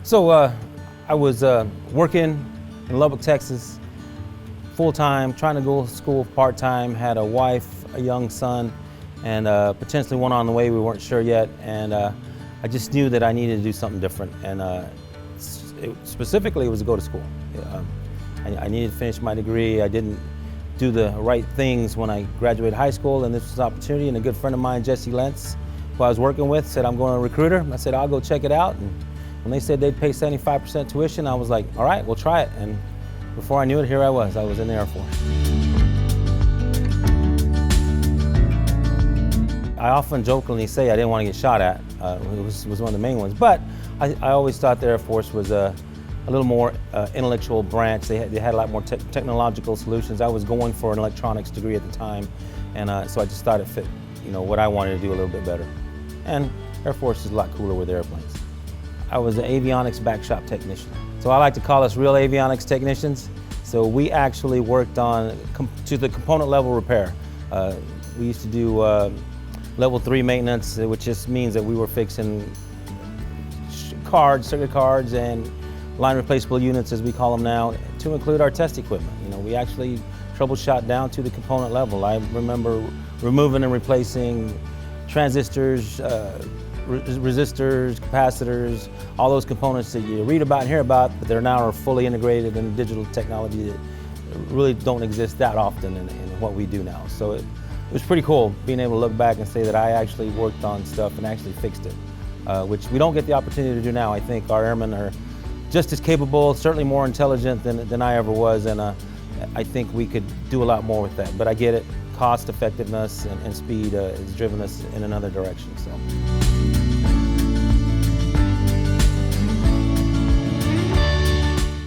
So I was working in Lubbock, Texas, full-time, trying to go to school part-time, had a wife, a young son, and potentially one on the way. We weren't sure yet, and I just knew that I needed to do something different, and specifically it was to go to school. I needed to finish my degree. I didn't do the right things when I graduated high school, and this was an opportunity, and a good friend of mine, Jesse Lentz, who I was working with, said, I'm going to recruiter. I said, I'll go check it out. And when they said they'd pay 75% tuition, I was like, all right, we'll try it. And before I knew it, here I was in the Air Force. I often jokingly say I didn't want to get shot at. It was one of the main ones. But I always thought the Air Force was a little more intellectual branch. They had a lot more technological solutions. I was going for an electronics degree at the time, and so I just thought it fit, what I wanted to do a little bit better. And Air Force is a lot cooler with airplanes. I was an avionics back shop technician. So I like to call us real avionics technicians. So we actually worked on to the component level repair. We used to do level 3 maintenance, which just means that we were fixing circuit cards, and line replaceable units, as we call them now, to include our test equipment. We actually troubleshot down to the component level. I remember removing and replacing transistors, resistors, capacitors, all those components that you read about and hear about, but they're now fully integrated in digital technology that really don't exist that often in what we do now. So it was pretty cool being able to look back and say that I actually worked on stuff and actually fixed it, which we don't get the opportunity to do now. I think our airmen are just as capable, certainly more intelligent than I ever was, and I think we could do a lot more with that. But I get it, cost effectiveness and speed has driven us in another direction. So.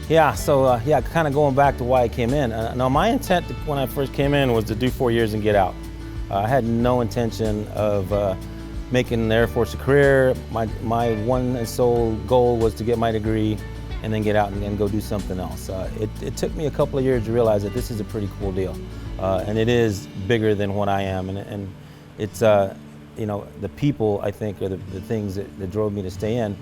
Yeah, so kind of going back to why I came in. Now my intent when I first came in was to do 4 years and get out. I had no intention of making the Air Force a career. My one and sole goal was to get my degree and then get out and go do something else. It took me a couple of years to realize that this is a pretty cool deal. And it is bigger than what I am. And it's, the people, I think, are the things that drove me to stay in.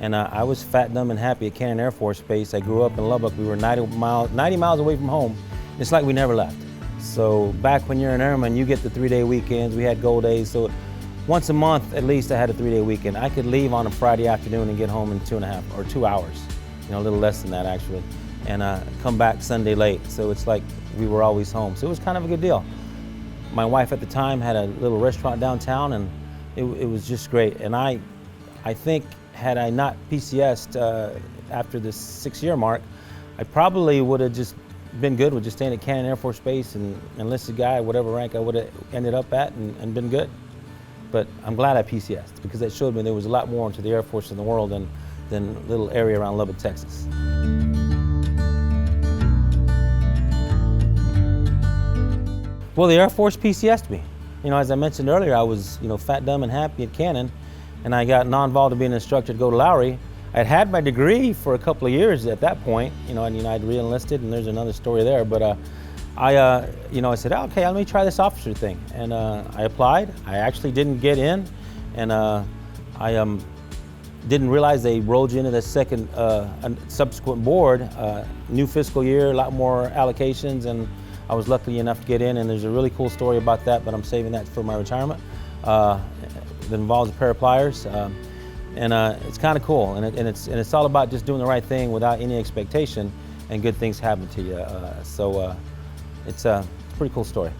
And I was fat, dumb, and happy at Cannon Air Force Base. I grew up in Lubbock. We were 90 miles away from home. It's like we never left. So back when you're an airman, you get the 3-day weekends. We had gold days. So once a month, at least, I had a 3-day weekend. I could leave on a Friday afternoon and get home in 2.5 or 2 hours, a little less than that actually, and come back Sunday late. So it's like we were always home. So it was kind of a good deal. My wife at the time had a little restaurant downtown, and it was just great. And I think had I not PCS'd after the 6-year mark, I probably would have just been good with just staying at Cannon Air Force Base and enlisted guy, whatever rank I would have ended up at, and been good. But I'm glad I PCS'd, because that showed me there was a lot more into the Air Force in the world than a little area around Lubbock, Texas. Well, the Air Force PCS'd me. As I mentioned earlier, I was, fat, dumb, and happy at Cannon, and I got non-vol to be an instructor to go to Lowry. I'd had my degree for a couple of years at that point, I'd re-enlisted, and there's another story there, but I said, okay, let me try this officer thing. And I applied. I actually didn't get in, and I didn't realize they rolled you into the second subsequent board. New fiscal year, a lot more allocations, and I was lucky enough to get in, and there's a really cool story about that, but I'm saving that for my retirement. That involves a pair of pliers, and it's kind of cool, and it's all about just doing the right thing without any expectation, and good things happen to you. It's a pretty cool story.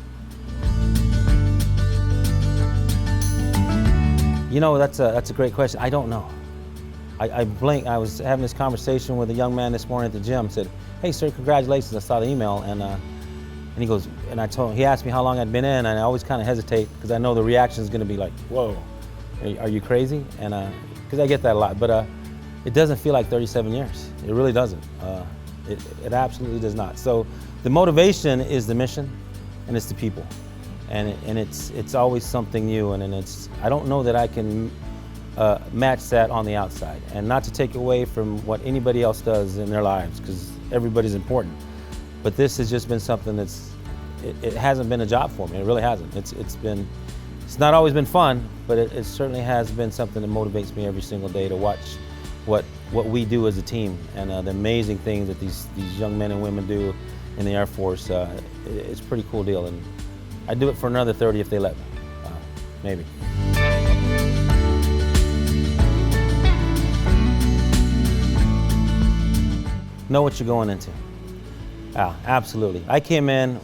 That's a great question. I don't know. I blinked. I was having this conversation with a young man this morning at the gym. Said, "Hey, sir, congratulations." I saw the email, and he goes, and I told him. He asked me how long I'd been in, and I always kind of hesitate because I know the reaction is going to be like, "Whoa, are you crazy?" And because I get that a lot, but it doesn't feel like 37 years. It really doesn't. It absolutely does not. So the motivation is the mission, and it's the people, and it's always something new, and I don't know that I can match that on the outside. And not to take away from what anybody else does in their lives, because everybody's important. But this has just been something it hasn't been a job for me. It really hasn't. It's not always been fun, but it certainly has been something that motivates me every single day to watch what we do as a team, and the amazing things that these young men and women do in the Air Force. It's a pretty cool deal, and I'd do it for another 30 if they let me, maybe. Know what you're going into. Absolutely. I came in,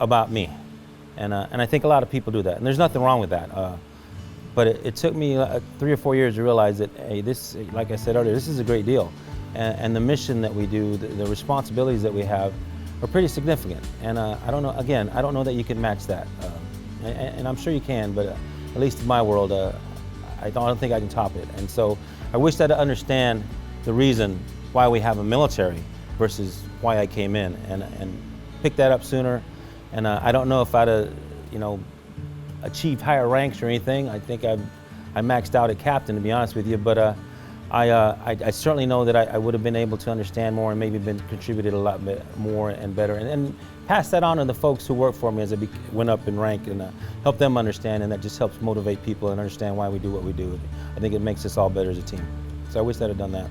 about me, and I think a lot of people do that, and there's nothing wrong with that. But it took me 3 or 4 years to realize that, hey, this, like I said earlier, this is a great deal, and the mission that we do, the responsibilities that we have, are pretty significant. And I don't know. Again, I don't know that you can match that, and I'm sure you can, but at least in my world, I don't think I can top it. And so I wish that I understand the reason why we have a military versus why I came in, and pick that up sooner. And I don't know if I'd achieved higher ranks or anything. I think I maxed out at captain, to be honest with you, but I certainly know that I would have been able to understand more and maybe contributed a lot bit more and better, and pass that on to the folks who work for me as I went up in rank, and help them understand, and that just helps motivate people and understand why we do what we do. I think it makes us all better as a team. So I wish I'd have done that.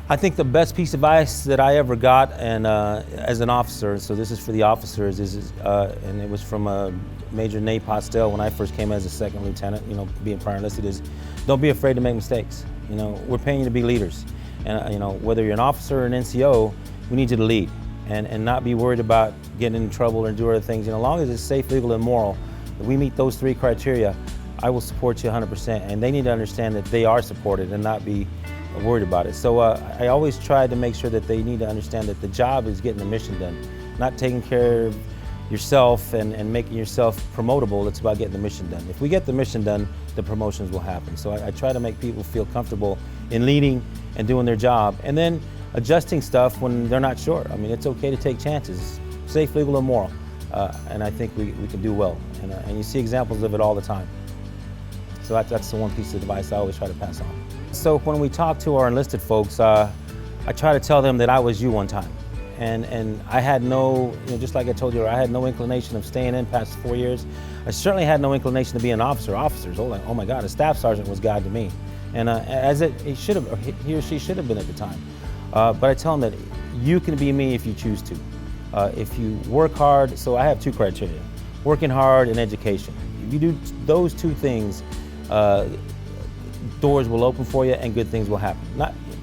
I think the best piece of advice that I ever got, and as an officer, so this is for the officers, and it was from Major Nate Postel when I first came as a second lieutenant, being prior enlisted, is don't be afraid to make mistakes. We're paying you to be leaders, and whether you're an officer or an NCO, we need you to lead, and not be worried about getting in trouble or do other things. As long as it's safe, legal, and moral, if we meet those 3 criteria, I will support you 100%, and they need to understand that they are supported and not be worried about it. So I always try to make sure that they need to understand that the job is getting the mission done, not taking care of yourself and making yourself promotable. It's about getting the mission done. If we get the mission done, the promotions will happen. So I try to make people feel comfortable in leading and doing their job, and then adjusting stuff when they're not sure. I mean, it's okay to take chances, safe, legal, and moral, and I think we can do well. And you see examples of it all the time. So that's the one piece of advice I always try to pass on. So when we talk to our enlisted folks, I try to tell them that I was you one time. And I had no, just like I told you, I had no inclination of staying in past 4 years. I certainly had no inclination to be an officer. Officers, oh my God, a staff sergeant was God to me. And as he or she should have been at the time. But I tell them that you can be me if you choose to. If you work hard, so I have 2 criteria, working hard and education. If you do those 2 things, doors will open for you and good things will happen.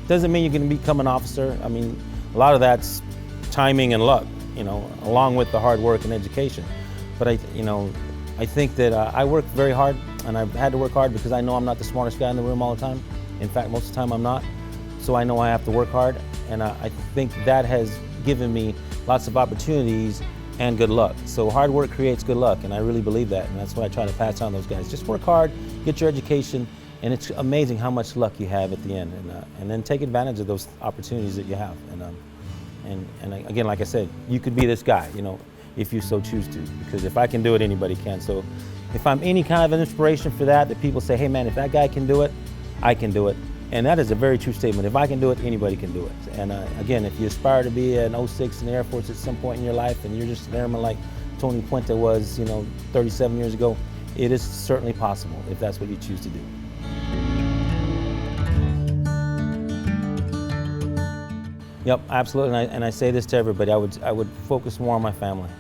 Doesn't mean you're going to become an officer. I mean, a lot of that's timing and luck, along with the hard work and education. But I think that I work very hard, and I've had to work hard because I know I'm not the smartest guy in the room all the time. In fact, most of the time I'm not. So I know I have to work hard, and I think that has given me lots of opportunities and good luck. So hard work creates good luck, and I really believe that, and that's what I try to pass on to those guys. Just work hard, get your education, and it's amazing how much luck you have at the end, and then take advantage of those opportunities that you have. And again, like I said, you could be this guy, if you so choose to, because if I can do it, anybody can. So if I'm any kind of an inspiration for that people say, hey man, if that guy can do it, I can do it. And that is a very true statement. If I can do it, anybody can do it. And again, if you aspire to be an 06 in the Air Force at some point in your life, and you're just an airman like Tony Puente was, 37 years ago, it is certainly possible if that's what you choose to do. Yep, absolutely, and I say this to everybody, I would focus more on my family.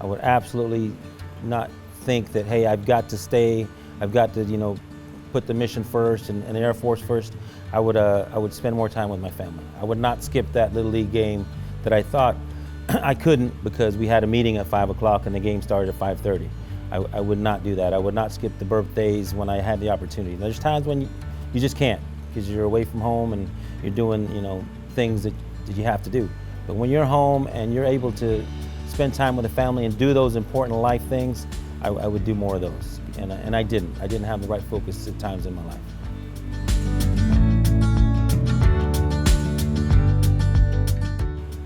I would absolutely not think that, hey, I've got to stay, I've got to, put the mission first and the Air Force first. I would spend more time with my family. I would not skip that Little League game that I thought I couldn't because we had a meeting at 5 o'clock and the game started at 5:30. I would not do that. I would not skip the birthdays when I had the opportunity. There's times when you just can't because you're away from home and you're doing, things that you have to do. But when you're home and you're able to spend time with the family and do those important life things, I would do more of those. And I didn't. I didn't have the right focus at times in my life.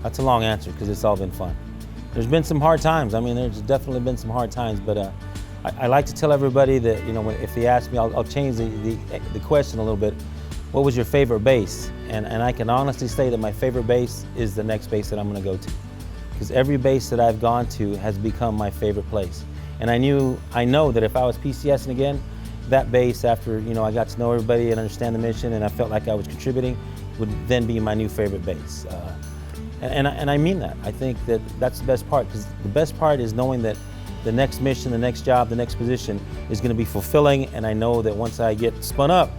That's a long answer because it's all been fun. There's been some hard times. I mean, there's definitely been some hard times, but I like to tell everybody that, if they ask me, I'll change the question a little bit. What was your favorite base? And I can honestly say that my favorite base is the next base that I'm going to go to. Because every base that I've gone to has become my favorite place. And I know that if I was PCSing again, that base, after I got to know everybody and understand the mission, and I felt like I was contributing, would then be my new favorite base. And I mean that. I think that that's the best part, because the best part is knowing that the next mission, the next job, the next position is going to be fulfilling, and I know that once I get spun up,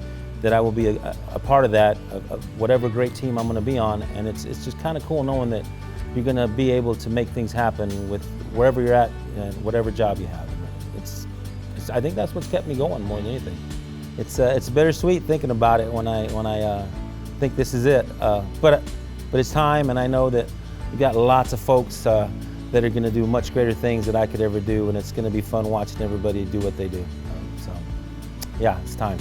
that I will be a part of that, of whatever great team I'm going to be on. And it's just kind of cool knowing that you're going to be able to make things happen with wherever you're at and whatever job you have. I think that's what's kept me going more than anything. It's bittersweet thinking about it when I think this is it. But it's time, and I know that we've got lots of folks that are going to do much greater things than I could ever do, and it's going to be fun watching everybody do what they do. So yeah, it's time.